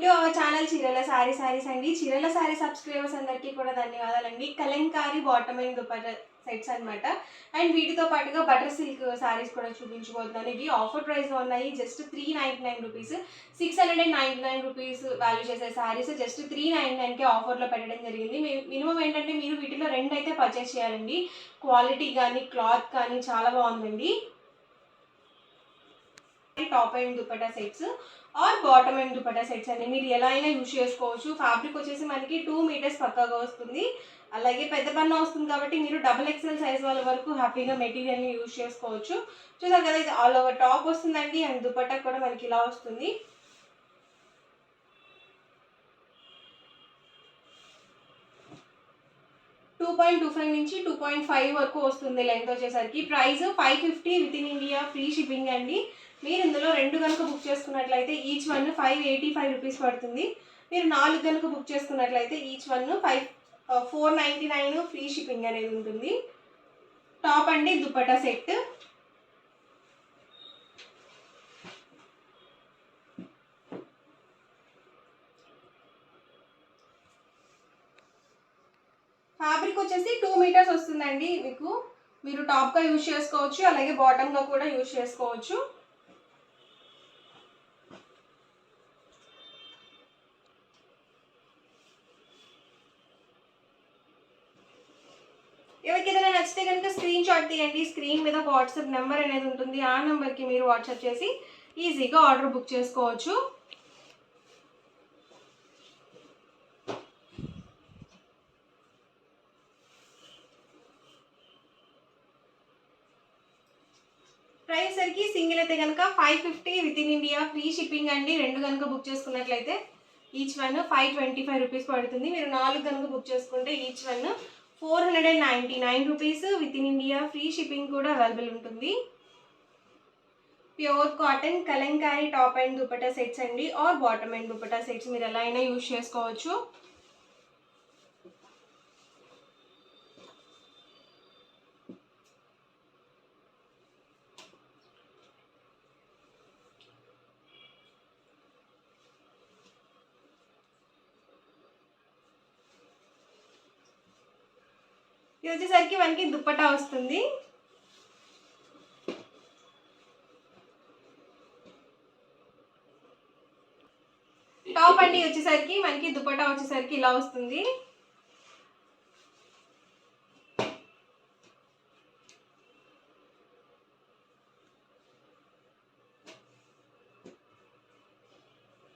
To our channel చీరల సారీస్ అండి. చీరల సారీ సబ్స్క్రైబర్స్ అందరికీ కూడా ధన్యవాదాలండి. Kalamkari bottom and dupatta sets అనమాట. అండ్ వీటితో పాటుగా బటర్ సిల్క్ సారీస్ కూడా చూపించబోతున్నాను. ఇవి ఆఫర్ ప్రైస్లో ఉన్నాయి. జస్ట్ 399 రూపీస్, 699 రూపీస్ వాల్యూ చేసే సారీస్ జస్ట్ 399కే ఆఫర్లో పెట్టడం జరిగింది. మినిమం ఏంటంటే మీరు వీటిలో 2 అయితే పర్చేస్ చేయాలండి. క్వాలిటీ కానీ క్లాత్ కానీ చాలా బాగుందండి. Top and dupatta sets or bottom and dupatta sets అండి. మీరు ఎలా అయినా యూజ్ చేసుకోవచ్చు. ఫ్యాబ్రిక్ వచ్చేసి మనకి 2 మీటర్స్ పక్కాగా వస్తుంది. అలాగే పెద్ద పన్న వస్తుంది కాబట్టి మీరు డబుల్ ఎక్స్ఎల్ సైజ్ వాళ్ళ వరకు హ్యాపీగా మెటీరియల్ని యూజ్ చేసుకోవచ్చు. చూసారు కదా, ఇది ఆల్ ఓవర్ టాప్ వస్తుందండి. అండ్ దుపట్టా కూడా మనకి ఇలా వస్తుంది. .25 నుంచి 2.5 వరకు వస్తుంది లెంత్ వచ్చేసరికి. Price 550 with in India, free shipping అండి. మీరు ఇందులో 2 కనుక బుక్ చేసుకున్నట్లయితే ఈచ్ వన్ 585 రూపీస్ పడుతుంది. మీరు 4 కనుక బుక్ చేసుకున్నట్లయితే ఈచ్ వన్ 499 ఫ్రీ షిప్పింగ్ అనేది ఉంటుంది. టాప్ అండి దుపట్టా సెట్. ఫ్యాబ్రిక్ వచ్చేసి 2 మీటర్స్ వస్తుందండి. మీరు టాప్గా యూజ్ చేసుకోవచ్చు, అలాగే బాటమ్గా కూడా యూజ్ చేసుకోవచ్చు. ఎవరికి ఏదైనా నచ్చితే కనుక స్క్రీన్ షాట్ తీయండి. స్క్రీన్ మీద ఒక వాట్సాప్ నెంబర్ అనేది ఉంటుంది. ఆ నెంబర్కి మీరు వాట్సాప్ చేసి ఈజీగా ఆర్డర్ బుక్ చేసుకోవచ్చు. ప్రైస్ సరికి సింగిల్ అయితే కనుక 550 with in India, free shipping అండి. 2 కనుక బుక్ చేసుకున్నట్లయితే ఈచ్ వన్ 525 రూపీస్ పడుతుంది. మీరు 4 కనుక బుక్ చేసుకుంటే each one 499 rupees with in India, free shipping కూడా అవైలబుల్ ఉంటుంది. Pure cotton kalamkari top and dupatta sets అండి, or bottom and dupatta sets మీరు ఎలా అయినా యూజ్ చేసుకోవచ్చు. ఇది వచ్చేసరికి మనకి దుప్పటా వస్తుంది. టాప్ అండి వచ్చేసరికి మనకి దుపట్టా వచ్చేసరికి ఇలా వస్తుంది.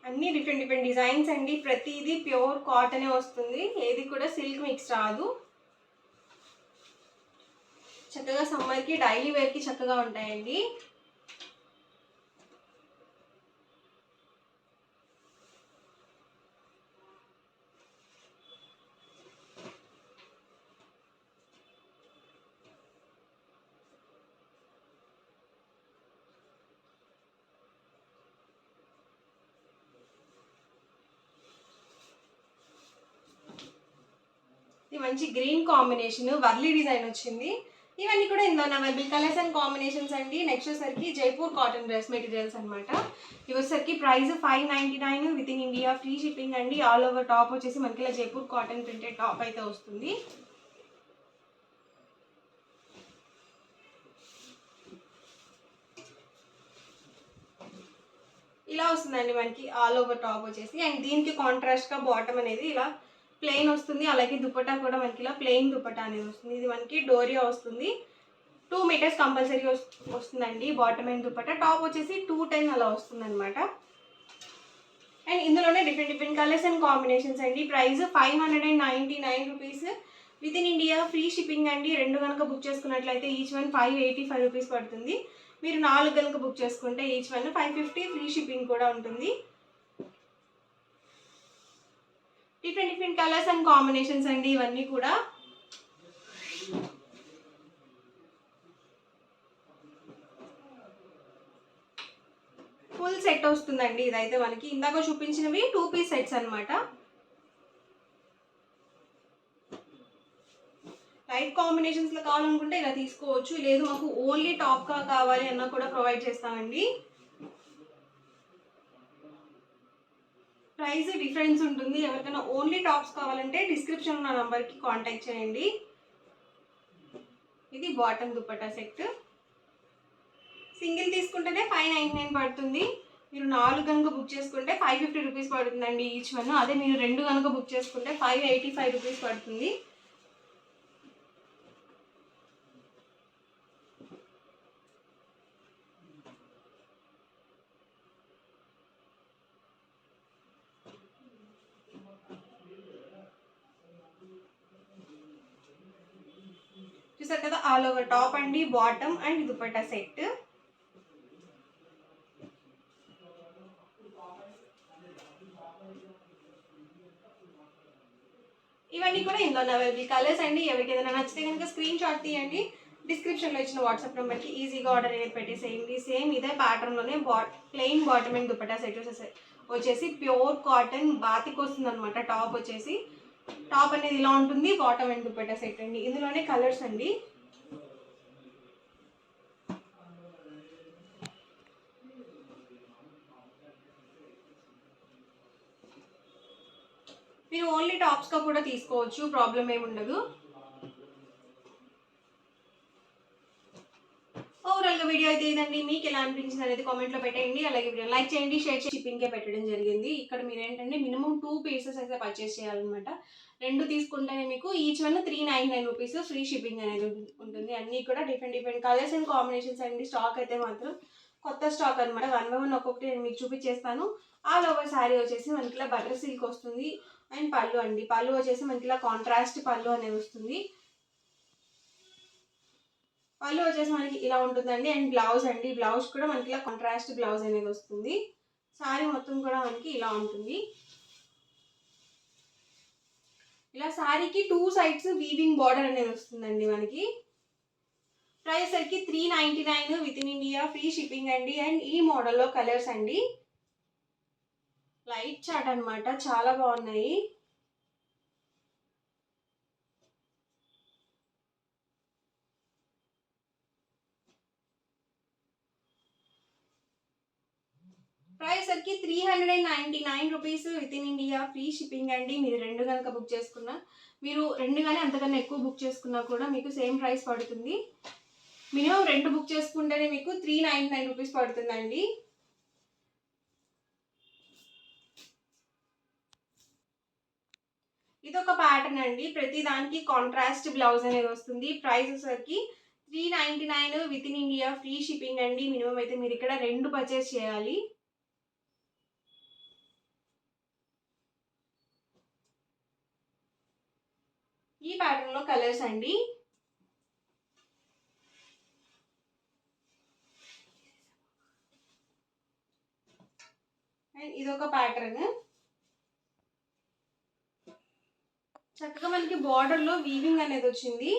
అన్ని డిఫరెంట్ డిజైన్స్ అండి. ప్రతిదీ ప్యూర్ కాటనే వస్తుంది. ఏది కూడా సిల్క్ మిక్స్ రాదు. చక్కగా సమ్మర్కి డైలీ వేర్కి చక్కగా ఉంటాయండి. ఇది మంచి గ్రీన్ కాంబినేషన్, వర్లీ డిజైన్ వచ్చింది. ఇవన్నీ కూడా ఇందులో అవైలబుల్ కలర్స్ అండ్ కాంబినేషన్స్ అండి. నెక్స్ట్ వచ్చేసరికి జైపూర్ కాటన్ డ్రెస్ మెటీరియల్స్ అనమాట. ఇవి వచ్చేసరికి price 599 with in India, free shipping అండి. ఆల్ ఓవర్ టాప్ వచ్చేసి మనకి ఇలా జైపూర్ కాటన్ ప్రింటెడ్ టాప్ అయితే వస్తుంది. ఇలా వస్తుందండి మనకి ఆల్ ఓవర్ టాప్ వచ్చేసి. అండ్ దీనికి కాంట్రాస్ట్గా బాటమ్ అనేది ఇలా ప్లెయిన్ వస్తుంది. అలాగే దుపట్టా కూడా మనకి ఇలా ప్లెయిన్ దుపట్టా అనేది వస్తుంది. ఇది మనకి డోరియా వస్తుంది. 2 మీటర్స్ కంపల్సరీ వస్తుందండి బాటమ్ అండ్ దుపట్టా. టాప్ వచ్చేసి 210 అలా వస్తుంది అనమాట. అండ్ ఇందులోనే డిఫరెంట్ కలర్స్ అండ్ కాంబినేషన్స్ అండి. Price 599 rupees with in India, free shipping అండి. 2 కనుక బుక్ చేసుకున్నట్లయితే ఈచ్ వన్ 585 రూపీస్ పడుతుంది. మీరు 4 కనుక బుక్ చేసుకుంటే ఈచ్ వన్ 550, ఫ్రీ షిప్పింగ్ కూడా ఉంటుంది. డిఫరెంట్ కలర్స్ అండ్ కాంబినేషన్స్ అండి ఇవన్నీ కూడా. ఫుల్ సెట్ వస్తుందండి. ఇదైతే మనకి ఇందాక చూపించినవి 2 పీస్ సెట్స్ అనమాట. లైట్ కాంబినేషన్స్లో కావాలనుకుంటే ఇలా తీసుకోవచ్చు. లేదు మాకు ఓన్లీ టాప్గా కావాలి అన్నా కూడా ప్రొవైడ్ చేస్తామండి. ప్రైస్ డిఫరెన్స్ ఉంటుంది. ఎవరికైనా ఓన్లీ టాప్స్ కావాలంటే డిస్క్రిప్షన్ ఉన్న నంబర్కి కాంటాక్ట్ చేయండి. ఇది బాటమ్ దుపట్టా సెట్. సింగిల్ తీసుకుంటేనే 599 పడుతుంది. మీరు 4 కనుక బుక్ చేసుకుంటే 550 రూపీస్ పడుతుందండి ఈచ్ వన్. అదే మీరు 2 కనుక బుక్ చేసుకుంటే 585 రూపీస్ పడుతుంది. చూసారు కదా, ఆల్ ఓవర్ టాప్ అండి, బాటమ్ అండ్ దుపట్టా సెట్. ఇవన్నీ కూడా ఇందులో అవైలబుల్ కలర్స్ అండి. ఎవరికి ఏదైనా నచ్చితే కనుక స్క్రీన్ షాట్ తీయండి. డిస్క్రిప్షన్లో ఇచ్చిన వాట్సాప్ నెంబర్కి ఈజీగా ఆర్డర్ అనేది పెట్టేసేయండి. సేమ్ ఇదే ప్యాటర్న్లోనే plain bottom and dupatta set వచ్చేసి ప్యూర్ కాటన్ బాతికి వస్తుంది అనమాట. టాప్ అనేది ఇలా ఉంటుంది, బాటమ్ అండ్ దుపట్టా సెట్ అండి. ఇందులోనే కలర్స్ అండి. మీరు ఓన్లీ టాప్స్గా కూడా తీసుకోవచ్చు, ప్రాబ్లం ఏమి ఉండదు. ఓవరాల్గా వీడియో అయితే ఇదండి. మీకు ఎలా అనిపించింది అనేది కామెంట్లో పెట్టండి. అలాగే వీడియో లైక్ చేయండి, షేర్ చేసి షిప్పింగ్కే పెట్టడం జరిగింది. ఇక్కడ మీరు ఏంటంటే మినిమం 2 పీసెస్ అయితే పర్చేస్ చేయాలన్నమాట. 2 తీసుకుంటేనే మీకు each one 399 rupees free shipping అనేది ఉంటుంది. అన్నీ కూడా డిఫరెంట్ కలర్స్ అండ్ కాంబినేషన్స్ అండి. స్టాక్ అయితే మాత్రం కొత్త స్టాక్ అనమాట. 1 by 1 ఒక్కొక్కటి నేను మీకు చూపించేస్తాను. ఆల్ ఓవర్ శారీ వచ్చేసి మనకి ఇలా బటర్ సిల్క్ వస్తుంది. అండ్ పళ్ళు అండి, పళ్ళు వచ్చేసి మనకి ఇలా కాంట్రాస్ట్ పళ్ళు అనేది వస్తుంది. పళ్ళు వచ్చేసి మనకి ఇలా ఉంటుందండి. అండ్ బ్లౌజ్ అండి, బ్లౌజ్ కూడా మనకి ఇలా కాంట్రాస్ట్ బ్లౌజ్ అనేది వస్తుంది. శారీ మొత్తం కూడా మనకి ఇలా ఉంటుంది. ఇలా శారీకి 2 సైడ్స్ వీవింగ్ బార్డర్ అనేది వస్తుందండి మనకి. ప్రైస్ సరికి 399 with in India free shipping అండి. అండ్ ఈ మోడల్లో కలర్స్ అండి, లైట్ చాట్ అనమాట, చాలా బాగున్నాయి. ప్రైస్ సరికి 399 rupees with in India free shipping అండి. మీరు 2 కనుక బుక్ చేసుకున్నా, మీరు 2 కానీ అంతకన్నా ఎక్కువ బుక్ చేసుకున్నా కూడా మీకు సేమ్ ప్రైస్ పడుతుంది. మినిమం 2 బుక్ చేసుకుంటేనే మీకు 399 రూపీస్ పడుతుందండి. ఇదొక ప్యాటర్న్ అండి. ప్రతి దానికి కాంట్రాస్ట్ బ్లౌజ్ అనేది వస్తుంది. ప్రైస్ సరికి 399 with in India free shipping అండి. మినిమం అయితే మీరు ఇక్కడ 2 పర్చేస్ చేయాలి. ఈ ప్యాటర్న్ లో కలర్స్ అండి. అండ్ ఇదొక ప్యాటర్న్. చక్కగా మనకి బార్డర్ లో వీవింగ్ అనేది వచ్చింది.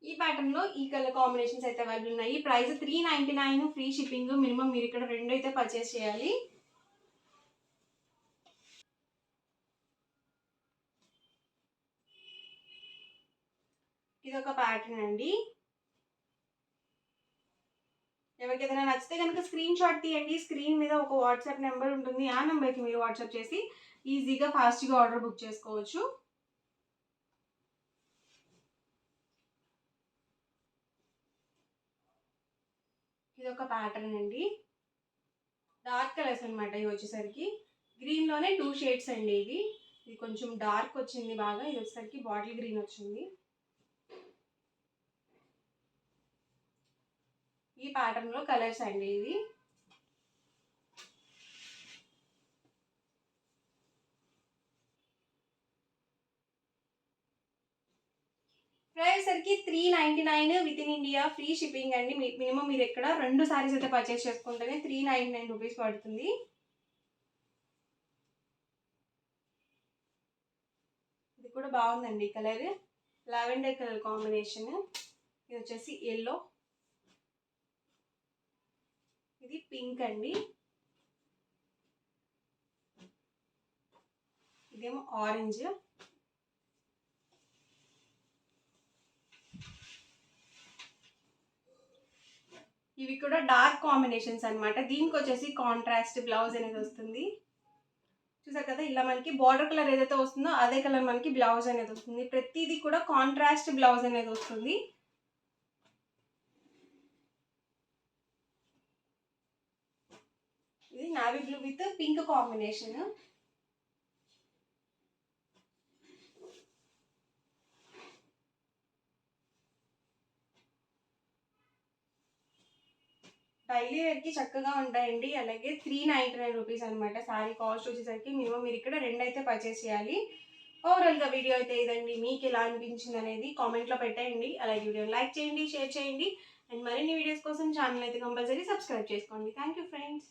ఈ ప్యాటర్న్ లో ఈ కలర్ కాంబినేషన్స్ అయితే అవైలబుల్ ఉన్నాయి. Price 399 free shipping. మినిమం మీరు ఇక్కడ 2 అయితే పర్చేస్ చేయాలి. ఇదొక ప్యాటర్న్ అండి. ఎవరికి ఏదైనా నచ్చితే కనుక స్క్రీన్ షాట్ తీయండి. స్క్రీన్ మీద ఒక వాట్సాప్ నెంబర్ ఉంటుంది. ఆ నెంబర్కి మీరు వాట్సాప్ చేసి ఈజీగా ఫాస్ట్గా ఆర్డర్ బుక్ చేసుకోవచ్చు. ఇదొక ప్యాటర్న్ అండి. డార్క్ కలర్స్ అనమాట. ఇవి వచ్చేసరికి గ్రీన్లోనే 2 షేడ్స్ అండి. ఇది కొంచెం డార్క్ వచ్చింది బాగా. ఇది వచ్చేసరికి బాటిల్ గ్రీన్ వచ్చింది. ఈ ప్యాటర్న్లో కలర్స్ అండి ఇది. ప్రైస్ సరికి 399 with in India free shipping అండి. మినిమం మీరు ఎక్కడ 2 సారీస్ అయితే పర్చేస్ చేసుకుంటేనే 399 రూపీస్ పడుతుంది. ఇది కూడా బాగుందండి కలర్, లావెండర్ కలర్ కాంబినేషన్. ఇది వచ్చేసి ఎల్లో, ఇది పింక్ అండి. ఇదేమో ఆరెంజ్. ఇవి కూడా డార్క్ కాంబినేషన్స్ అనమాట. దీనికి వచ్చేసి కాంట్రాస్ట్ బ్లౌజ్ అనేది వస్తుంది. చూసారు కదా, ఇలా మనకి బార్డర్ కలర్ ఏదైతే వస్తుందో అదే కలర్ మనకి బ్లౌజ్ అనేది వస్తుంది. ప్రతిదీ కూడా కాంట్రాస్ట్ బ్లౌజ్ అనేది వస్తుంది. ఇది navy blue with pink combination. Daily వేర్కి చక్కగా ఉంటాయండి. అలాగే 399 రూపీస్ అనమాట. శారీ కాస్ట్ వచ్చేసరికి మినిమం మీరు ఇక్కడ 2 అయితే పర్చేస్ చేయాలి. ఓవరాల్గా వీడియో అయితే ఇదండి. మీకు ఎలా అనిపించింది అనేది కామెంట్లో పెట్టేయండి. అలాగే వీడియో లైక్ చేయండి, షేర్ చేయండి. అండ్ మరిన్ని వీడియోస్ కోసం ఛానల్ అయితే కంపల్సరీ సబ్స్క్రైబ్ చేసుకోండి. Thank you friends.